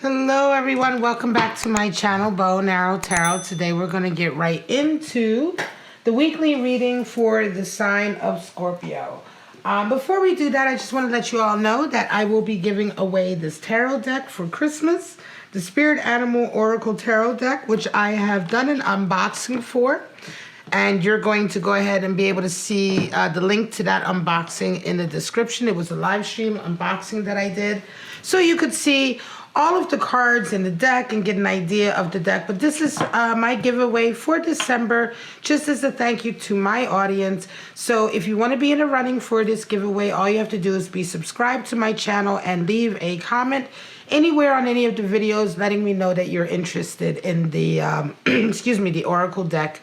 Hello everyone, welcome back to my channel, Bow and Arrow Tarot. Today we're going to get right into the weekly reading for the sign of Scorpio. Before we do that, I just want to let you all know that I will be giving away this tarot deck for Christmas, the Spirit Animal Oracle Tarot deck, which I have done an unboxing for. And you're going to go ahead and be able to see the link to that unboxing in the description. It was a live stream unboxing that I did. So you could see all of the cards in the deck and get an idea of the deck. But this is my giveaway for December, just as a thank you to my audience. So if you want to be in a running for this giveaway, all you have to do is be subscribed to my channel and leave a comment anywhere on any of the videos letting me know that you're interested in the, excuse me, the Oracle deck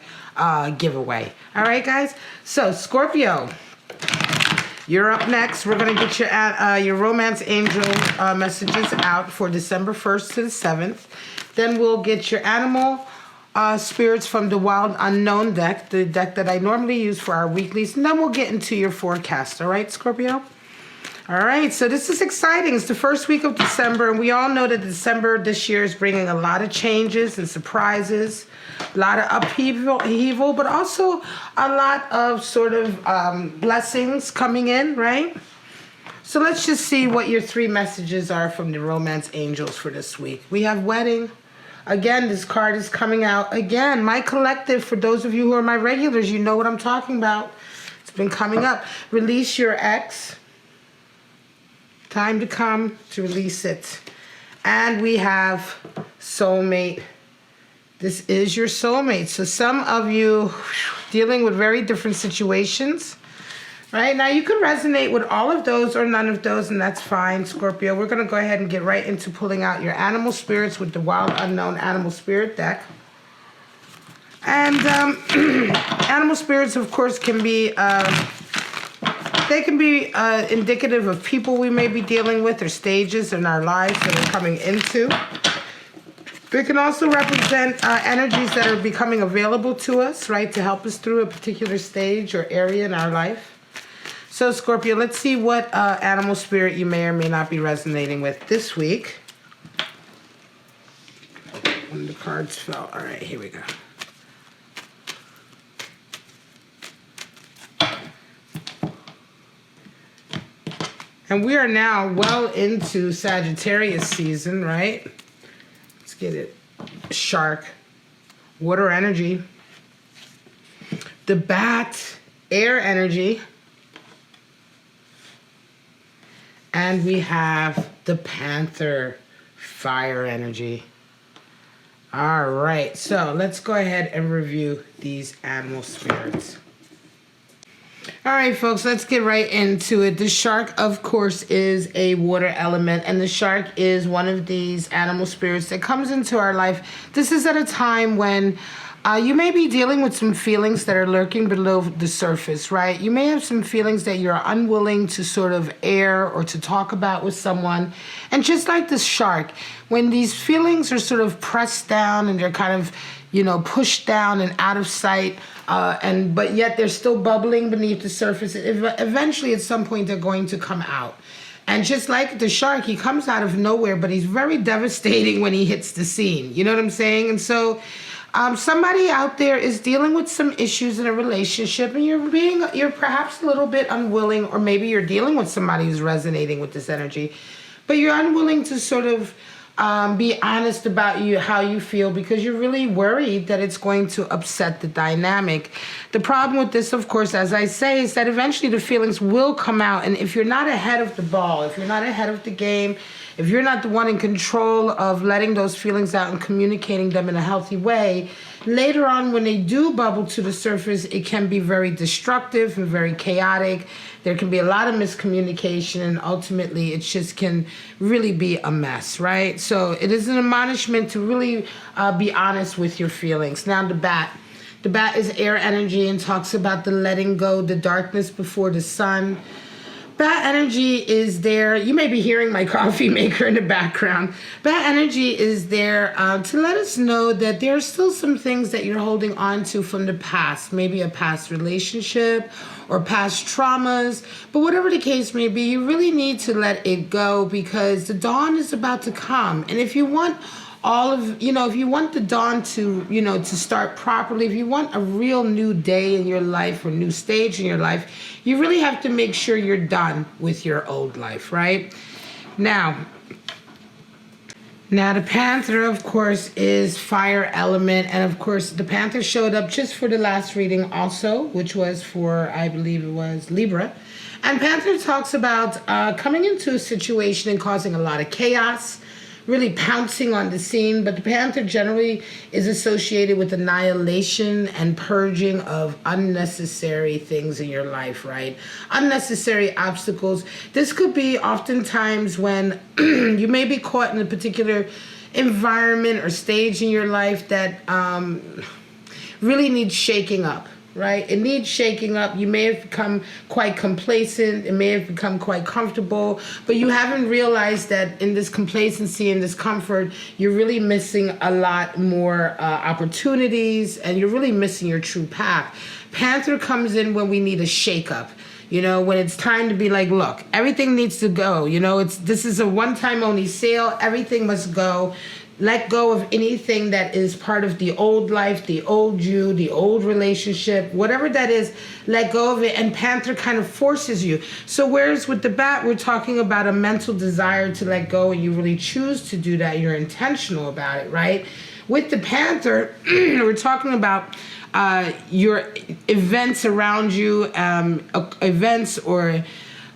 giveaway. All right, guys? So, Scorpio, you're up next. We're going to get your romance angel messages out for December 1st to the 7th. Then we'll get your animal spirits from the Wild Unknown deck, the deck that I normally use for our weeklies. And then we'll get into your forecast. All right, Scorpio? All right, so this is exciting. It's the first week of December, and we all know that December this year is bringing a lot of changes and surprises, a lot of upheaval, but also a lot of sort of blessings coming in, right? So let's just see what your three messages are from the romance angels for this week. We have wedding. Again, this card is coming out. Again, my collective, for those of you who are my regulars, you know what I'm talking about. It's been coming up. Release your ex. Time to come to release it. And we have soulmate. This is your soulmate. So some of you dealing with very different situations, right? Now you can resonate with all of those or none of those, and that's fine, Scorpio. We're going to go ahead and get right into pulling out your animal spirits with the Wild Unknown Animal Spirit deck. And animal spirits, of course, can be they can be indicative of people we may be dealing with or stages in our lives that we're coming into. They can also represent energies that are becoming available to us, right, to help us through a particular stage or area in our life. So, Scorpio, let's see what animal spirit you may or may not be resonating with this week. When the cards fell. All right, here we go. And we are now well into Sagittarius season, right? Let's get it. Shark, water energy. The bat, air energy. And we have the panther, fire energy. All right, so let's go ahead and review these animal spirits. All right, folks, let's get right into it. The shark, of course, is a water element, and the shark is one of these animal spirits that comes into our life. This is at a time when you may be dealing with some feelings that are lurking below the surface, right? You may have some feelings that you're unwilling to sort of air or to talk about with someone. And just like the shark, when these feelings are sort of pressed down and they're kind of, you know, pushed down and out of sight, but yet they're still bubbling beneath the surface, eventually at some point they're going to come out. And just like the shark, he comes out of nowhere, but he's very devastating when he hits the scene. You know what I'm saying? And so somebody out there is dealing with some issues in a relationship, and you're perhaps a little bit unwilling, or maybe you're dealing with somebody who's resonating with this energy, but you're unwilling to sort of be honest about how you feel because you're really worried that it's going to upset the dynamic. The problem with this, of course, as I say, is that eventually the feelings will come out. And if you're not ahead of the ball, if you're not ahead of the game, if you're not the one in control of letting those feelings out and communicating them in a healthy way, later on when they do bubble to the surface, it can be very destructive and very chaotic. There can be a lot of miscommunication, and ultimately it just can really be a mess, right? So it is an admonishment to really be honest with your feelings. Now the bat. The bat is air energy and talks about the letting go, the darkness before the sun. Bad energy is there. You may be hearing my coffee maker in the background. Bad energy is there to let us know that there are still some things that you're holding on to from the past. Maybe a past relationship or past traumas. But whatever the case may be, you really need to let it go because the dawn is about to come. And if you want if you want the dawn to, to start properly, if you want a real new day in your life or new stage in your life, you really have to make sure you're done with your old life, right? Now the Panther, of course, is fire element. And of course, the Panther showed up just for the last reading also, which was for, I believe it was Libra. And Panther talks about coming into a situation and causing a lot of chaos, really pouncing on the scene. But the Panther generally is associated with annihilation and purging of unnecessary things in your life, right? Unnecessary obstacles. This could be oftentimes when you may be caught in a particular environment or stage in your life that really needs shaking up. Right? It needs shaking up. You may have become quite complacent. It may have become quite comfortable, but you haven't realized that in this complacency and this comfort, you're really missing a lot more opportunities, and you're really missing your true path. Panther comes in when we need a shake-up. When it's time to be like, look, everything needs to go. This is a one-time only sale. Everything must go. Let go of anything that is part of the old life, the old you, the old relationship, whatever that is, let go of it. And Panther kind of forces you. So whereas with the Bat, we're talking about a mental desire to let go, and you really choose to do that. You're intentional about it, right? With the Panther, we're talking about your events around you, events or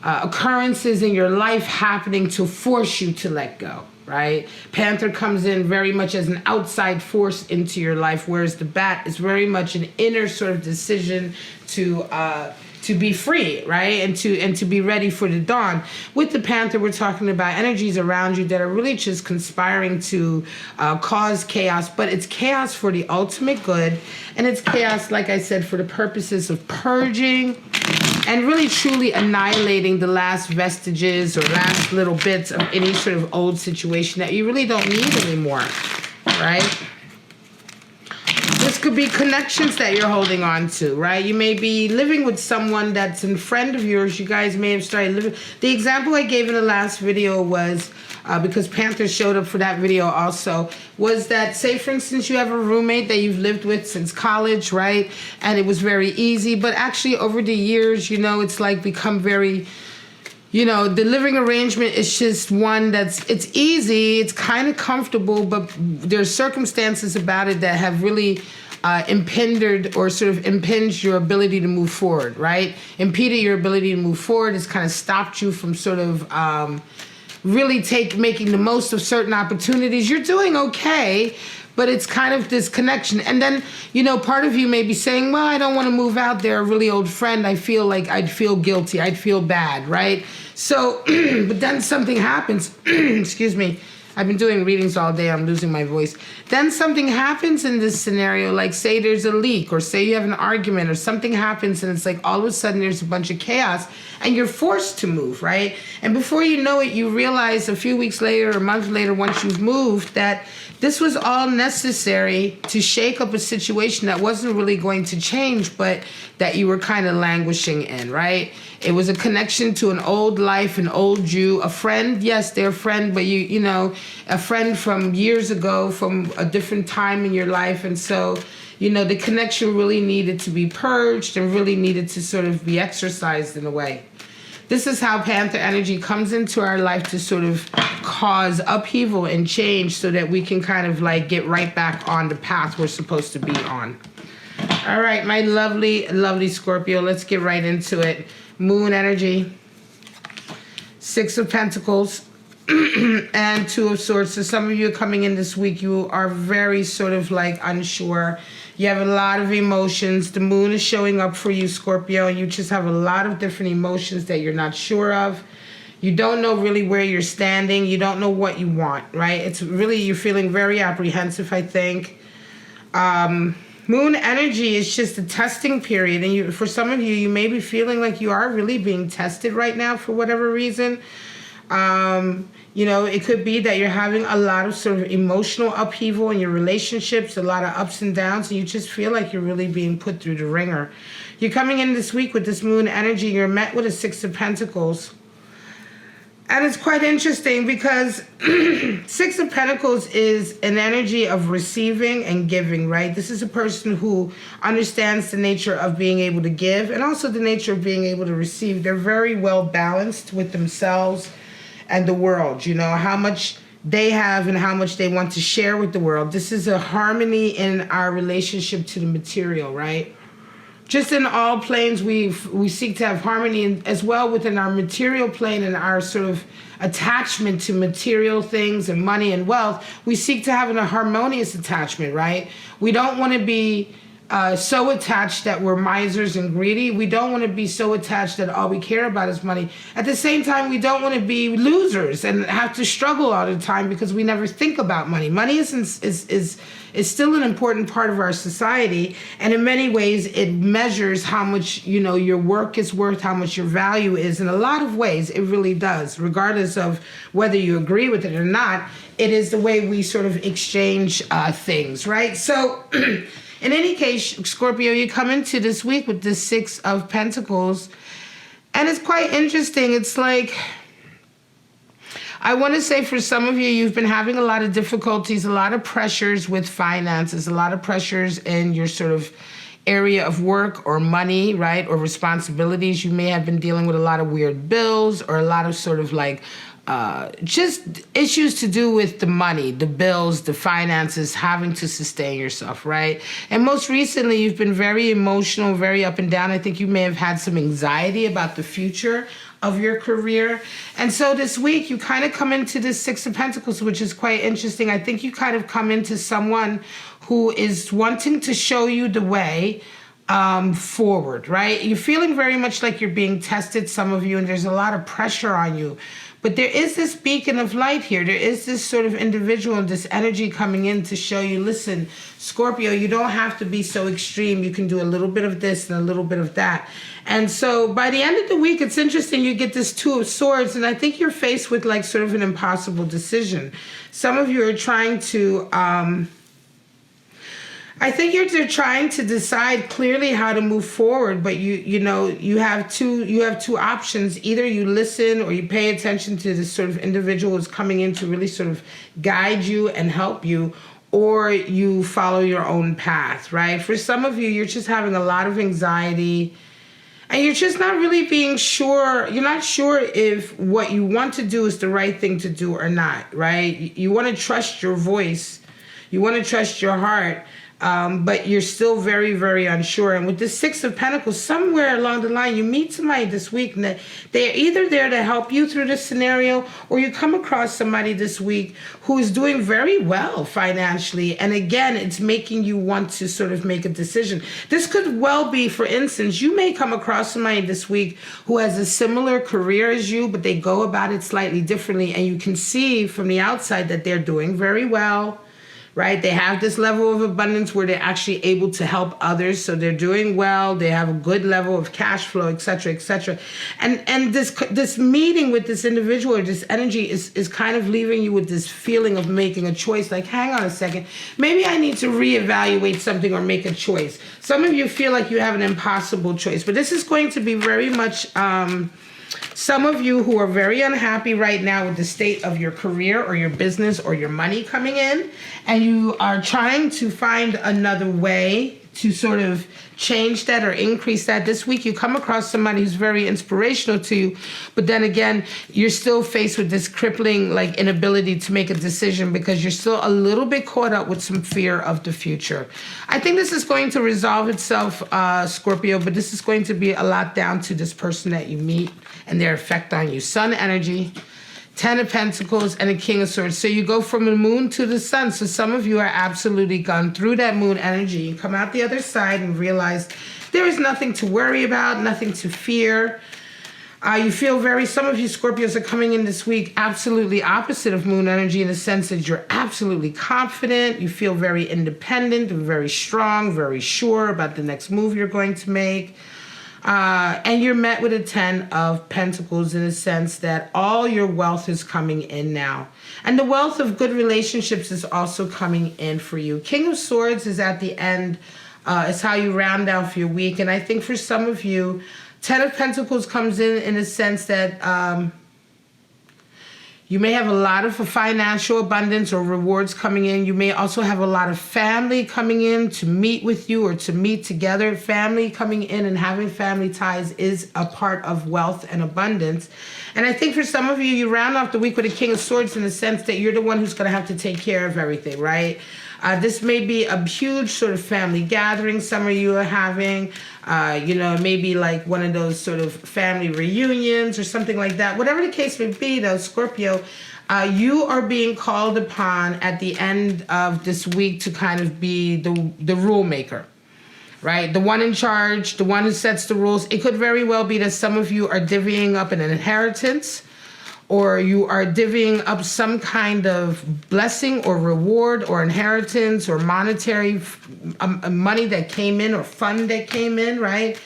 occurrences in your life happening to force you to let go. Right? Panther comes in very much as an outside force into your life, whereas the Bat is very much an inner sort of decision to be free, right? And to be ready for the dawn. With the Panther, we're talking about energies around you that are really just conspiring to cause chaos, but it's chaos for the ultimate good, and it's chaos, like I said, for the purposes of purging and really truly annihilating the last vestiges or last little bits of any sort of old situation that you really don't need anymore, right? This could be connections that you're holding on to, right? You may be living with someone that's a friend of yours. You guys may have started living. The example I gave in the last video was, because Panther showed up for that video also, was that, say, for instance, you have a roommate that you've lived with since college, right? And it was very easy. But actually, over the years, it's like become very... the living arrangement is just one it's easy, it's kind of comfortable, but there's circumstances about it that have really impinged or sort of impinged your ability to move forward, right? Impeded your ability to move forward. It's kind of stopped you from sort of really making the most of certain opportunities. You're doing okay, but it's kind of this connection. And then, part of you may be saying, well, I don't want to move out. They're a really old friend. I feel like I'd feel guilty. I'd feel bad, right? So, but then something happens. Excuse me. I've been doing readings all day. I'm losing my voice. Then something happens in this scenario, like say there's a leak, or say you have an argument, or something happens, and it's like all of a sudden there's a bunch of chaos, and you're forced to move, right? And before you know it, you realize a few weeks later or a month later, once you've moved, that this was all necessary to shake up a situation that wasn't really going to change, but that you were kind of languishing in, right? It was a connection to an old life, an old you, a friend. Yes, they're a friend, but a friend from years ago, from a different time in your life. And so, the connection really needed to be purged and really needed to sort of be exercised in a way. This is how Panther energy comes into our life to sort of cause upheaval and change so that we can kind of like get right back on the path we're supposed to be on. All right, my lovely, lovely Scorpio, let's get right into it. Moon energy, 6 of Pentacles, and 2 of Swords. So some of you are coming in this week, you are very sort of like unsure. You have a lot of emotions. The moon is showing up for you, Scorpio, and you just have a lot of different emotions that you're not sure of. You don't know really where you're standing. You don't know what you want, right? It's really, you're feeling very apprehensive, I think. Moon energy is just a testing period. And for some of you, you may be feeling like you are really being tested right now for whatever reason. It could be that you're having a lot of sort of emotional upheaval in your relationships, a lot of ups and downs, and you just feel like you're really being put through the ringer. You're coming in this week with this moon energy. You're met with a 6 of Pentacles. And it's quite interesting because 6 of Pentacles is an energy of receiving and giving, right? This is a person who understands the nature of being able to give and also the nature of being able to receive. They're very well balanced with themselves and the world, how much they have and how much they want to share with the world. This is a harmony in our relationship to the material, right? Just in all planes, we seek to have harmony as well within our material plane and our sort of attachment to material things and money and wealth. We seek to have a harmonious attachment, right? We don't want to be so attached that we're misers and greedy. We don't want to be so attached that all we care about is money. At the same time, we don't want to be losers and have to struggle all the time because we never think about money. Money is still an important part of our society, and in many ways, it measures how much your work is worth, how much your value is. In a lot of ways, it really does, regardless of whether you agree with it or not. It is the way we sort of exchange things, right? So. In any case, Scorpio, you come into this week with this 6 of Pentacles, and it's quite interesting. It's like, I want to say for some of you, you've been having a lot of difficulties, a lot of pressures with finances, a lot of pressures in your sort of area of work or money, right, or responsibilities. You may have been dealing with a lot of weird bills or a lot of sort of like just issues to do with the money, the bills, the finances, having to sustain yourself, right? And most recently, you've been very emotional, very up and down. I think you may have had some anxiety about the future of your career. And so this week, you kind of come into this 6 of Pentacles, which is quite interesting. I think you kind of come into someone who is wanting to show you the way forward, right? You're feeling very much like you're being tested, some of you, and there's a lot of pressure on you. But there is this beacon of light here. There is this sort of individual, this energy coming in to show you, listen, Scorpio, you don't have to be so extreme. You can do a little bit of this and a little bit of that. And so by the end of the week, it's interesting. You get this 2 of Swords, and I think you're faced with like sort of an impossible decision. Some of you are trying to... I think you're trying to decide clearly how to move forward, but you have two options. Either you listen or you pay attention to this sort of individual who's coming in to really sort of guide you and help you, or you follow your own path, right? For some of you, you're just having a lot of anxiety and you're just not really being sure. You're not sure if what you want to do is the right thing to do or not, right? You want to trust your voice. You want to trust your heart. But you're still very, very unsure. And with the 6 of Pentacles, somewhere along the line, you meet somebody this week, and they're either there to help you through this scenario, or you come across somebody this week who is doing very well financially. And again, it's making you want to sort of make a decision. This could well be, for instance, you may come across somebody this week who has a similar career as you, but they go about it slightly differently. And you can see from the outside that they're doing very well. Right? They have this level of abundance where they're actually able to help others. So they're doing well. They have a good level of cash flow, et cetera, et cetera. And this meeting with this individual or this energy is kind of leaving you with this feeling of making a choice. Like, hang on a second. Maybe I need to reevaluate something or make a choice. Some of you feel like you have an impossible choice. But this is going to be very much... some of you who are very unhappy right now with the state of your career or your business or your money coming in, and you are trying to find another way to sort of change that or increase that. This week you come across somebody who's very inspirational to you, but then again, you're still faced with this crippling like inability to make a decision because you're still a little bit caught up with some fear of the future. I think this is going to resolve itself, Scorpio, but this is going to be a lot down to this person that you meet and their effect on you. Sun energy, 10 of Pentacles, and a King of Swords. So you go from the moon to the sun. So some of you are absolutely gone through that moon energy. You come out the other side and realize there is nothing to worry about, nothing to fear. You feel some of you Scorpios are coming in this week absolutely opposite of moon energy in the sense that you're absolutely confident. You feel very independent, very strong, very sure about the next move you're going to make. And you're met with a 10 of Pentacles in the sense that all your wealth is coming in now. And the wealth of good relationships is also coming in for you. King of Swords is at the end. It's how you round out for your week. And I think for some of you, 10 of Pentacles comes in a sense that you may have a lot of financial abundance or rewards coming in. You may also have a lot of family coming in to meet with you or to meet together. Family coming in and having family ties is a part of wealth and abundance. And I think for some of you, you round off the week with a King of Swords in the sense that you're the one who's going to have to take care of everything, right? This may be a huge sort of family gathering some of you are having. It may be like one of those sort of family reunions or something like that. Whatever the case may be, though, Scorpio, you are being called upon at the end of this week to kind of be the rule maker, right? The one in charge, the one who sets the rules. It could very well be that some of you are divvying up an inheritance, or you are divvying up some kind of blessing or reward or inheritance or monetary money that came in or fund that came in, right?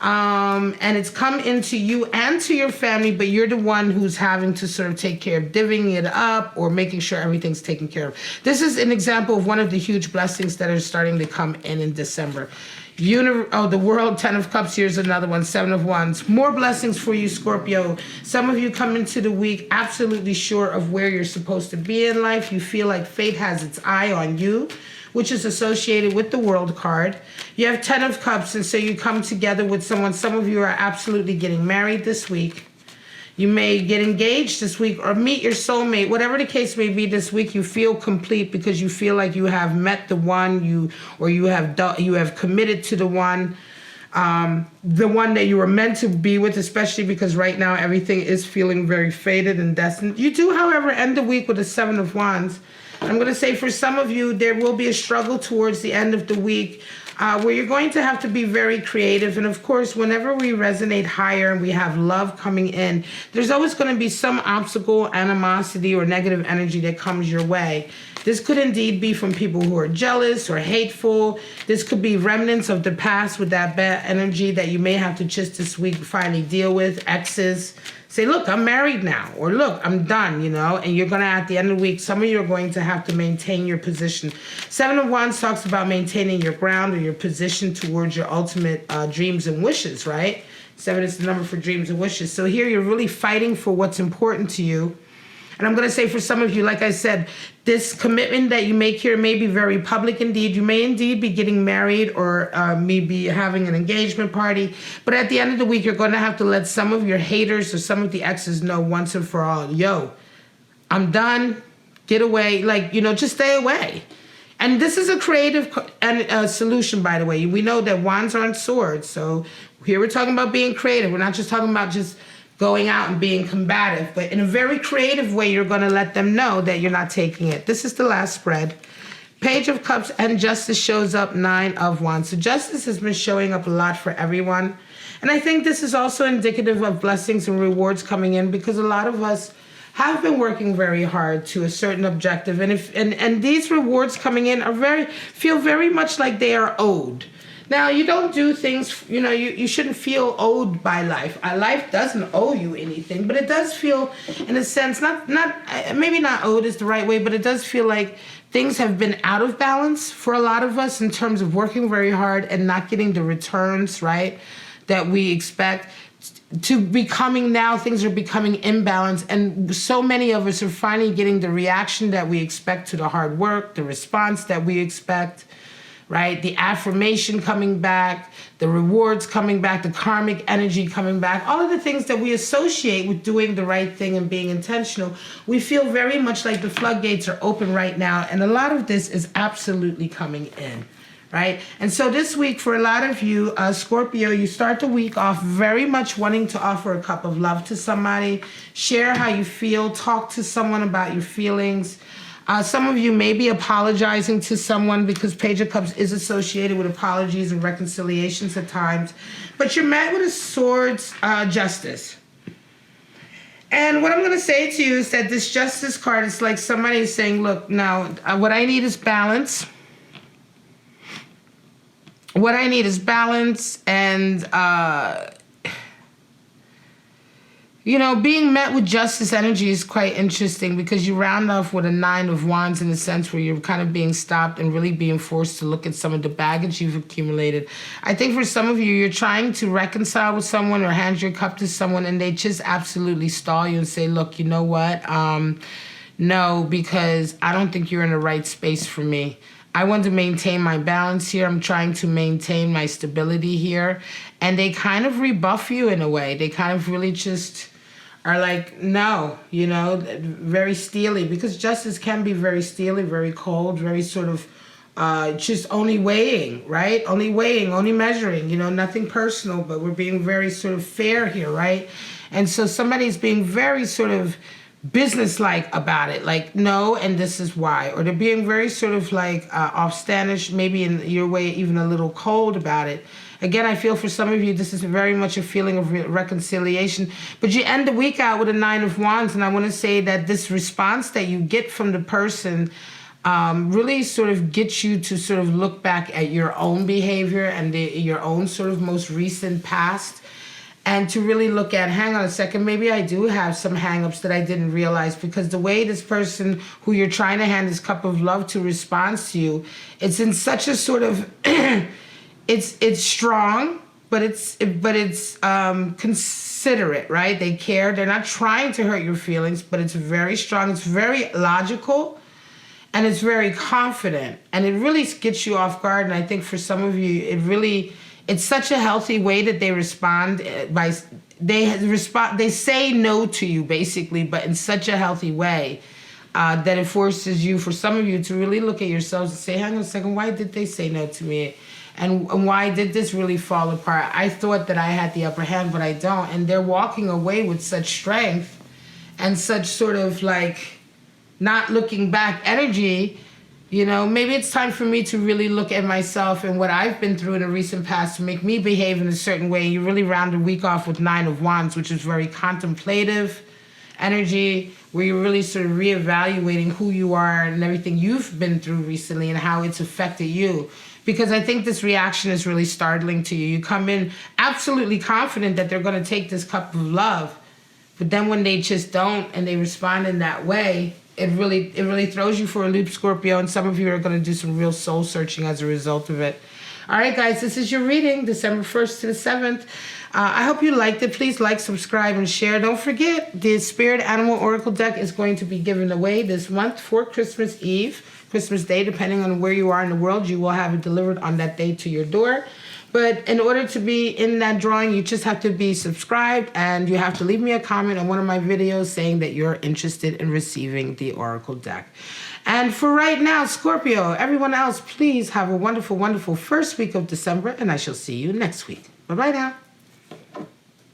And it's come into you and to your family, but you're the one who's having to sort of take care of divvying it up or making sure everything's taken care of. This is an example of one of the huge blessings that are starting to come in December. The World, 10 of Cups, here's another one, 7 of Wands. More blessings for you, Scorpio. Some of you come into the week absolutely sure of where you're supposed to be in life. You feel like fate has its eye on you, which is associated with the World card. You have 10 of Cups, and so you come together with someone. Some of you are absolutely getting married this week. You may get engaged this week or meet your soulmate. Whatever the case may be this week, you feel complete because you feel like you have met the one you have committed to the one that you were meant to be with, especially because right now everything is feeling very fated and destined. You do, however, end the week with a 7 of Wands. I'm going to say for some of you, there will be a struggle towards the end of the week where you're going to have to be very creative. And of course, whenever we resonate higher and we have love coming in, there's always going to be some obstacle, animosity, or negative energy that comes your way. This could indeed be from people who are jealous or hateful. This could be remnants of the past with that bad energy that you may have to just this week finally deal with. Exes. Say, look, I'm married now, or look, I'm done, and you're going to, at the end of the week, some of you are going to have to maintain your position. 7 of Wands talks about maintaining your ground or your position towards your ultimate dreams and wishes, right? 7 is the number for dreams and wishes. So here you're really fighting for what's important to you. And I'm going to say for some of you, like I said, this commitment that you make here may be very public indeed. You may indeed be getting married or maybe having an engagement party. But at the end of the week, you're going to have to let some of your haters or some of the exes know once and for all, yo, I'm done. Get away. Just stay away. And this is a creative solution, by the way. We know that wands aren't swords. So here we're talking about being creative. We're not just talking about just going out and being combative, but in a very creative way, you're going to let them know that you're not taking it. This is the last spread. Page of Cups and Justice shows up, 9 of Wands. So Justice has been showing up a lot for everyone. And I think this is also indicative of blessings and rewards coming in because a lot of us have been working very hard to a certain objective. And these rewards coming in feel very much like they are owed. Now, you don't do things, you shouldn't feel owed by life. Life doesn't owe you anything, but it does feel, in a sense, maybe not owed is the right way, but it does feel like things have been out of balance for a lot of us in terms of working very hard and not getting the returns, right, that we expect. Things are becoming imbalanced, and so many of us are finally getting the reaction that we expect to the hard work, the response that we expect. Right? The affirmation coming back, the rewards coming back, the karmic energy coming back, all of the things that we associate with doing the right thing and being intentional. We feel very much like the floodgates are open right now, and a lot of this is absolutely coming in, right? And so this week, for a lot of you, Scorpio, you start the week off very much wanting to offer a cup of love to somebody, share how you feel, talk to someone about your feelings. Some of you may be apologizing to someone because Page of Cups is associated with apologies and reconciliations at times. But you're met with a Swords Justice. And what I'm going to say to you is that this Justice card is like somebody saying, look, now, what I need is balance. What I need is balance and, you know, being met with justice energy is quite interesting because you round off with a 9 of Wands in the sense where you're kind of being stopped and really being forced to look at some of the baggage you've accumulated. I think for some of you, you're trying to reconcile with someone or hand your cup to someone and they just absolutely stall you and say, look, you know what? No, because I don't think you're in the right space for me. I want to maintain my balance here. I'm trying to maintain my stability here. And they kind of rebuff you in a way. They kind of really just are like, no, you know, very steely. Because justice can be very steely, very cold, very sort of just only weighing, right? Only weighing, only measuring, you know, nothing personal. But we're being very sort of fair here, right? And so somebody's being very sort of businesslike about it, like, no, and this is why. Or they're being very sort of like offstandish, maybe in your way even a little cold about it. Again, I feel for some of you this is very much a feeling of reconciliation, but you end the week out with a 9 of Wands, and I want to say that this response that you get from the person really sort of gets you to sort of look back at your own behavior and your own sort of most recent past. And to really look at, hang on a second, maybe I do have some hang-ups that I didn't realize, because the way this person who you're trying to hand this cup of love to responds to you, it's in such a sort of, it's strong, but it's considerate, right? They care. They're not trying to hurt your feelings, but it's very strong. It's very logical, and it's very confident, and it really gets you off guard. And I think for some of you, it's such a healthy way that they respond by they say no to you basically, but in such a healthy way that it forces you, for some of you, to really look at yourselves and say, hang on a second, why did they say no to me? And why did this really fall apart? I thought that I had the upper hand, but I don't. And they're walking away with such strength and such sort of like not looking back energy. You know, maybe it's time for me to really look at myself and what I've been through in the recent past to make me behave in a certain way. You really round the week off with 9 of Wands, which is very contemplative energy, where you're really sort of reevaluating who you are and everything you've been through recently and how it's affected you. Because I think this reaction is really startling to you. You come in absolutely confident that they're going to take this cup of love, but then when they just don't and they respond in that way, it really throws you for a loop, Scorpio, and some of you are going to do some real soul searching as a result of it. All right, guys, this is your reading, December 1st to the 7th. I hope you liked it. Please like, subscribe, and share. Don't forget, the Spirit Animal Oracle deck is going to be given away this month for Christmas Eve, Christmas Day, depending on where you are in the world. You will have it delivered on that day to your door. But in order to be in that drawing, you just have to be subscribed, and you have to leave me a comment on one of my videos saying that you're interested in receiving the Oracle deck. And for right now, Scorpio, everyone else, please have a wonderful, wonderful first week of December, and I shall see you next week. Bye-bye now.